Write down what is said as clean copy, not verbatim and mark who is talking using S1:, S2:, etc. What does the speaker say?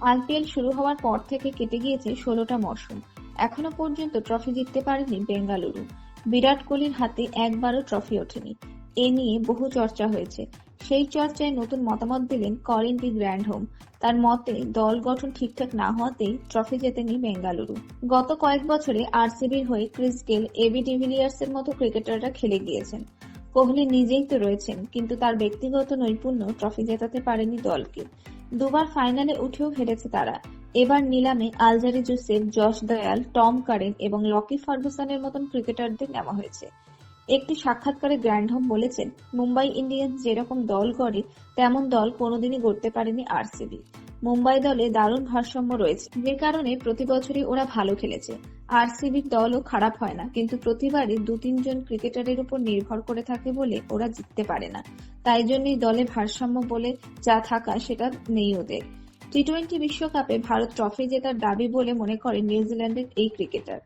S1: IPL শুরু হওয়ার পর থেকে কেটে গিয়েছে ১৬টা মরশুম। এখনো পর্যন্ত ট্রফি জিততে পারেনি বেঙ্গালুরু। বিরাট কোহলির হাতে একবারও ট্রফি ওঠেনি। এ নিয়ে বহু চর্চা হয়েছে। সেই চর্চায় নতুন মতামত দিলেন কলিন ডি গ্র্যান্ডহোম। তার মতে, দল গঠন ঠিকঠাক না হওয়াতেই ট্রফি জেতেনি বেঙ্গালুরু। গত কয়েক বছরে আরসিবির হয়ে ক্রিস গেল, এবি ডিভিলিয়ার্সের মতো ক্রিকেটাররা খেলে গিয়েছেন। কোহলি নিজেই তো রয়েছেন, কিন্তু তার ব্যক্তিগত নৈপুণ্য ট্রফি জেতাতে পারেনি দলকে। দুবার ফাইনালে উঠেও হেরেছে তারা। এবার নিলামে Alzarri Joseph, Josh Dayal, Tom current এবং লকি ফার্গুসনের মতন ক্রিকেটারদের নেওয়া হয়েছে। একটি সাক্ষাৎকারে গ্র্যান্ডহোম বলেছেন, মুম্বাই ইন্ডিয়ান্স যেরকম দল গড়ে তেমন দল কোনোদিনই গড়তে পারেনি আরসিবি। মুম্বাই দলে দারুণ ভারসাম্য রয়েছে, যে কারণে প্রতি বছরই ওরা ভালো খেলেছে। আরসিবির দলও খারাপ হয় না, কিন্তু প্রতিবারই ২-৩ জন ক্রিকেটারের উপর নির্ভর করে থাকে বলে ওরা জিততে পারে না। তাই জন্যই দলে ভারসাম্য বলে যা থাকা সেটা নেই ওদের। টি-টোয়েন্টি বিশ্বকাপে ভারত ট্রফি জেতার দাবি বলে মনে করেন নিউজিল্যান্ডের এই ক্রিকেটার।